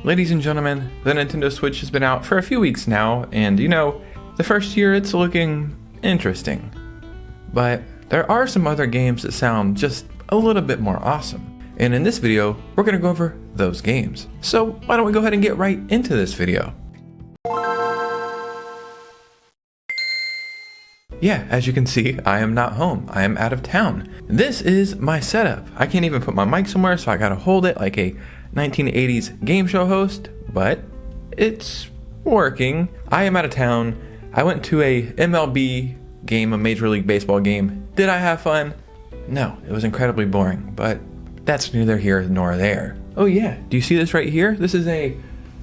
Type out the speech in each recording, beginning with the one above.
Ladies and gentlemen, the Nintendo Switch has been out for a few weeks now, and the first year it's looking interesting. But there are some other games that sound just a little bit more awesome. And in this video, we're going to go over those games. So why don't we go ahead and get right into this video. Yeah, as you can see, I am not home. I am out of town. This is my setup. I can't even put my mic somewhere, so I gotta hold it like a 1980s game show host, but it's working. I am out of town. I went to a MLB game, a Major League Baseball game. Did I have fun? No, it was incredibly boring, but that's neither here nor there. Oh yeah, do you see this right here? This is a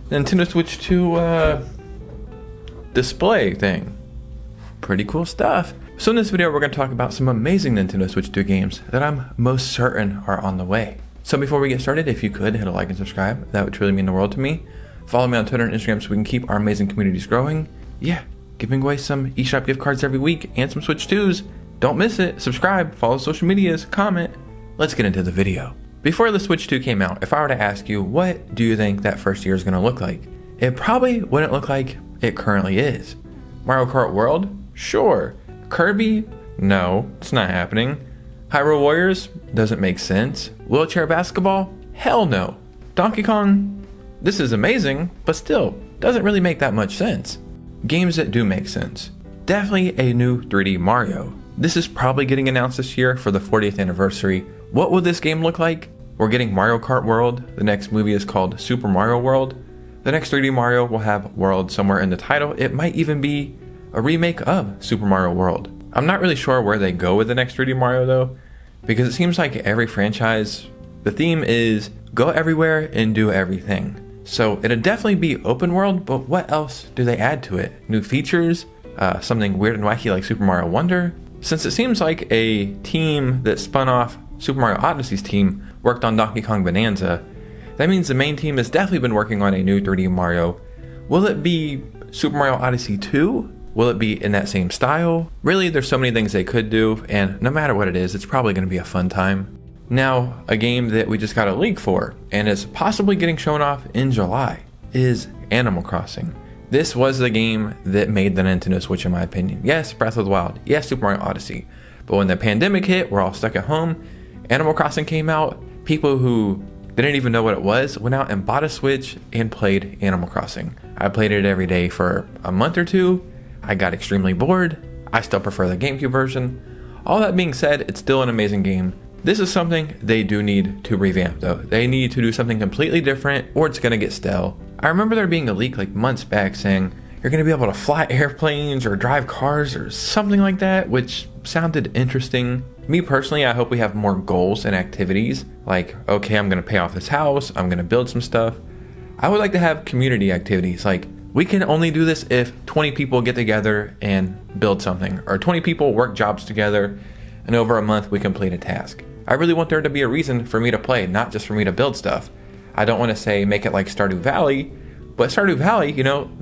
Nintendo Switch 2 display thing. Pretty cool stuff. So in this video, we're going to talk about some amazing Nintendo Switch 2 games that I'm most certain are on the way. So before we get started, if you could hit a like and subscribe, that would truly mean the world to me. Follow me on Twitter and Instagram so we can keep our amazing communities growing. Yeah, giving away some eShop gift cards every week and some Switch 2s. Don't miss it. Subscribe, follow social medias, comment. Let's get into the video. Before the Switch 2 came out, if I were to ask you, what do you think that first year is going to look like? It probably wouldn't look like it currently is. Mario Kart World? Sure. Kirby? No, it's not happening. Hyrule Warriors? Doesn't make sense. Wheelchair basketball? Hell no. Donkey Kong? This is amazing, but still, doesn't really make that much sense. Games that do make sense. Definitely a new 3D Mario. This is probably getting announced this year for the 40th anniversary. What will this game look like? We're getting Mario Kart World. The next movie is called Super Mario World. The next 3D Mario will have World somewhere in the title. It might even be a remake of Super Mario World. I'm not really sure where they go with the next 3D Mario though, because it seems like every franchise, the theme is go everywhere and do everything. So it'll definitely be open world, but what else do they add to it? New features? Something weird and wacky like Super Mario Wonder? Since it seems like a team that spun off Super Mario Odyssey's team worked on Donkey Kong Bonanza, that means the main team has definitely been working on a new 3D Mario. Will it be Super Mario Odyssey 2? Will it be in that same style? Really, there's so many things they could do, and no matter what it is, it's probably going to be a fun time. Now, a game that we just got a leak for, and is possibly getting shown off in July, is Animal Crossing. This was the game that made the Nintendo Switch in my opinion. Yes, Breath of the Wild. Yes, Super Mario Odyssey. But when the pandemic hit, we're all stuck at home, Animal Crossing came out, people who didn't even know what it was went out and bought a Switch and played Animal Crossing. I played it every day for a month or two. I got extremely bored. I still prefer the GameCube version. All that being said, it's still an amazing game. This is something they do need to revamp though. They need to do something completely different or it's gonna get stale. I remember there being a leak like months back saying you're gonna be able to fly airplanes or drive cars or something like that, which sounded interesting. Me personally, I hope we have more goals and activities like, okay, I'm gonna pay off this house, I'm gonna build some stuff. I would like to have community activities like we can only do this if 20 people get together and build something, or 20 people work jobs together, and over a month we complete a task. I really want there to be a reason for me to play, not just for me to build stuff. I don't want to say make it like Stardew Valley, but Stardew Valley,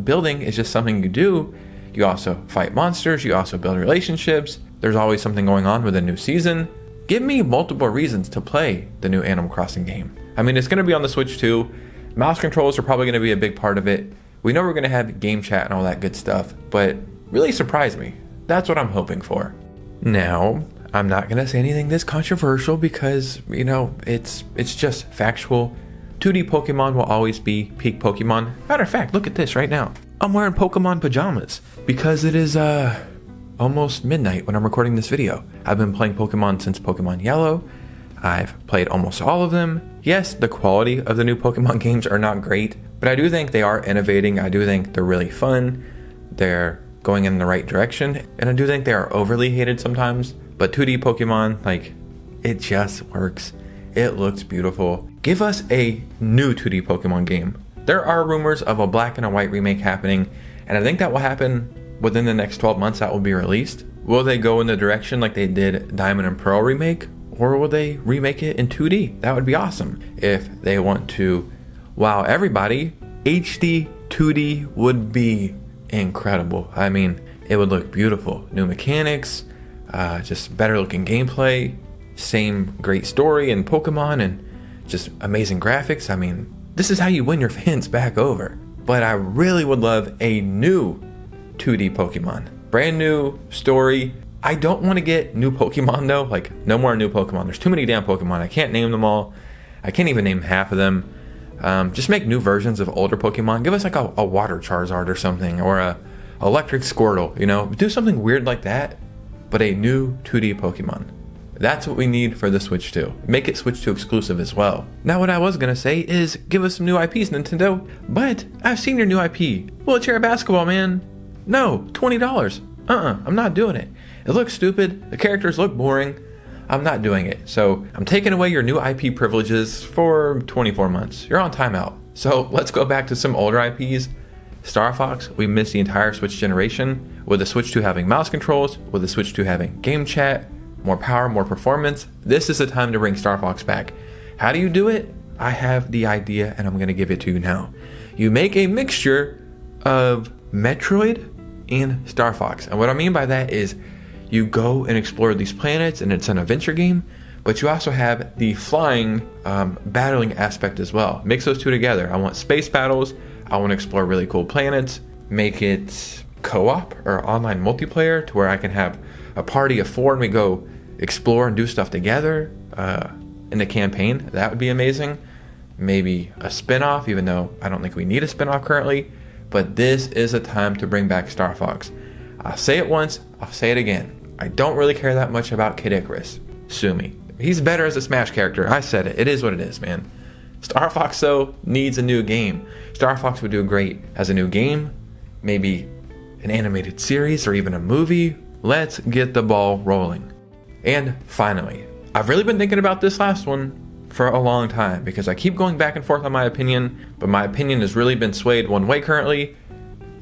building is just something you do. You also fight monsters, you also build relationships. There's always something going on with a new season. Give me multiple reasons to play the new Animal Crossing game. I mean, it's going to be on the Switch too. Mouse controls are probably going to be a big part of it. We know we're going to have game chat and all that good stuff, but really surprise me. That's what I'm hoping for. Now, I'm not going to say anything this controversial because, it's just factual. 2D Pokemon will always be peak Pokemon. Matter of fact, look at this right now. I'm wearing Pokemon pajamas because it is almost midnight when I'm recording this video. I've been playing Pokemon since Pokemon Yellow. I've played almost all of them. Yes, the quality of the new Pokemon games are not great, but I do think they are innovating. I do think they're really fun. They're going in the right direction, and I do think they are overly hated sometimes. But 2D Pokemon, it just works. It looks beautiful. Give us a new 2D Pokemon game. There are rumors of a black and a white remake happening, and I think that will happen within the next 12 months that will be released. Will they go in the direction like they did Diamond and Pearl remake? Or will they remake it in 2D? That would be awesome. If they want to wow everybody, HD 2D would be incredible. I mean, it would look beautiful. New mechanics, just better looking gameplay, same great story and Pokemon and just amazing graphics. I mean, This is how you win your fans back over. But I really would love a new 2D Pokemon. Brand new story. I don't want to get new Pokemon though. Like, no more new Pokemon. There's too many damn Pokemon. I can't name them all. I can't even name half of them. Just make new versions of older Pokemon. Give us like a water Charizard or something, or a electric Squirtle, you know? Do something weird like that, but a new 2D Pokemon. That's what we need for the Switch 2. Make it Switch 2 exclusive as well. Now what I was gonna say is give us some new IPs, Nintendo, but I've seen your new IP. Wheelchair basketball, man. No, $20. I'm not doing it. It looks stupid, the characters look boring. I'm not doing it. So I'm taking away your new IP privileges for 24 months. You're on timeout. So let's go back to some older IPs. Star Fox, we missed the entire Switch generation. With the Switch 2 having mouse controls, with the Switch 2 having game chat, more power, more performance, this is the time to bring Star Fox back. How do you do it? I have the idea and I'm gonna give it to you now. You make a mixture of Metroid and Star Fox. And what I mean by that is you go and explore these planets and it's an adventure game, but you also have the flying, battling aspect as well. Mix those two together. I want space battles. I want to explore really cool planets. Make it co-op or online multiplayer to where I can have a party of 4 and we go explore and do stuff together in the campaign. That would be amazing. Maybe a spin-off, even though I don't think we need a spin-off currently. But this is a time to bring back Star Fox. I'll say it once, I'll say it again. I don't really care that much about Kid Icarus. Sue me. He's better as a Smash character. I said it. It is what it is, man. Star Fox, though, needs a new game. Star Fox would do great as a new game, maybe an animated series or even a movie. Let's get the ball rolling. And finally, I've really been thinking about this last one for a long time because I keep going back and forth on my opinion, but my opinion has really been swayed one way currently.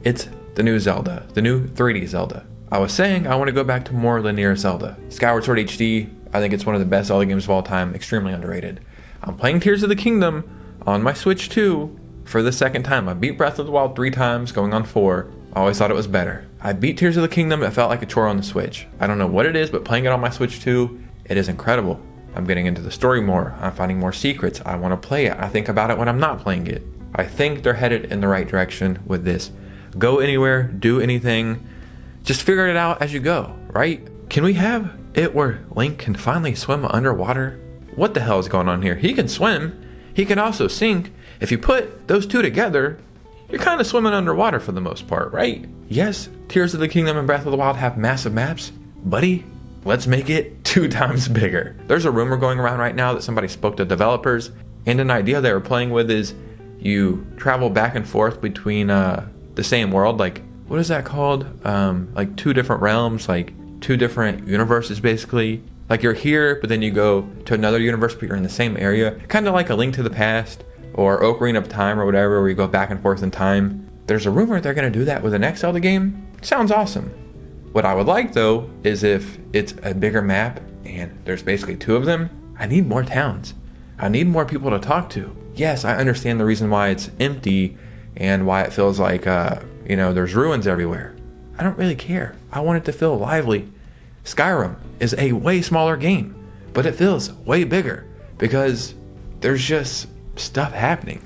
It's the new Zelda, the new 3D Zelda. I was saying I want to go back to more linear Zelda. Skyward Sword HD, I think it's one of the best Zelda games of all time, extremely underrated. I'm playing Tears of the Kingdom on my Switch 2 for the second time. I beat Breath of the Wild 3 times, going on 4. I always thought it was better. I beat Tears of the Kingdom, it felt like a chore on the Switch. I don't know what it is, but playing it on my Switch 2, it is incredible. I'm getting into the story more, I'm finding more secrets, I want to play it, I think about it when I'm not playing it. I think they're headed in the right direction with this. Go anywhere, do anything, just figure it out as you go, right? Can we have it where Link can finally swim underwater? What the hell is going on here? He can swim, he can also sink. If you put those two together, you're kind of swimming underwater for the most part, right? Yes, Tears of the Kingdom and Breath of the Wild have massive maps, buddy, let's make it 2 times bigger. There's a rumor going around right now that somebody spoke to developers, and an idea they were playing with is you travel back and forth between the same world, like, what is that called? Like 2 different realms, like 2 different universes basically. Like you're here, but then you go to another universe, but you're in the same area. Kind of like A Link to the Past or Ocarina of Time or whatever, where you go back and forth in time. There's a rumor they're going to do that with the next Zelda game. Sounds awesome. What I would like though is if it's a bigger map and there's basically 2 of them, I need more towns. I need more people to talk to. Yes, I understand the reason why it's empty and why it feels like, there's ruins everywhere. I don't really care. I want it to feel lively. Skyrim is a way smaller game, but it feels way bigger because there's just stuff happening.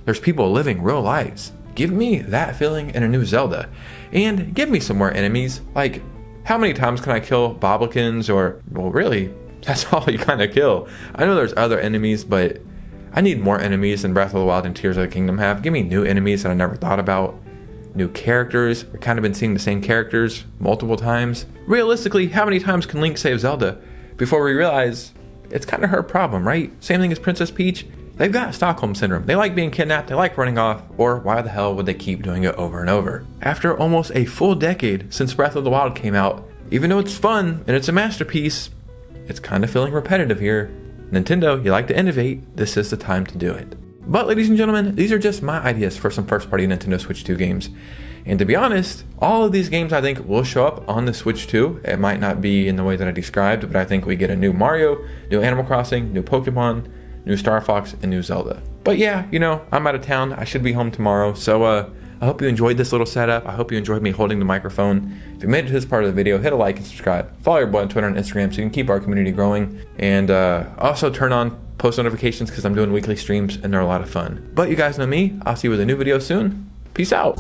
There's people living real lives. Give me that feeling in a new Zelda, and give me some more enemies. Like, how many times can I kill Bobblekins or, well, really, that's all you kind of kill. I know there's other enemies, but I need more enemies than Breath of the Wild and Tears of the Kingdom have. Give me new enemies that I never thought about. New characters. We've kind of been seeing the same characters multiple times. Realistically, how many times can Link save Zelda before we realize it's kind of her problem, right? Same thing as Princess Peach. They've got Stockholm Syndrome. They like being kidnapped, they like running off, or why the hell would they keep doing it over and over? After almost a full decade since Breath of the Wild came out, even though it's fun and it's a masterpiece, it's kind of feeling repetitive here. Nintendo, you like to innovate, this is the time to do it. But ladies and gentlemen, these are just my ideas for some first-party Nintendo Switch 2 games. And to be honest, all of these games I think will show up on the Switch 2. It might not be in the way that I described, but I think we get a new Mario, new Animal Crossing, new Pokemon, new Star Fox, and new Zelda. But yeah, I'm out of town. I should be home tomorrow. So I hope you enjoyed this little setup. I hope you enjoyed me holding the microphone. If you made it to this part of the video, hit a like and subscribe. Follow your boy on Twitter and Instagram so you can keep our community growing. And also turn on post notifications because I'm doing weekly streams and they're a lot of fun. But you guys know me. I'll see you with a new video soon. Peace out.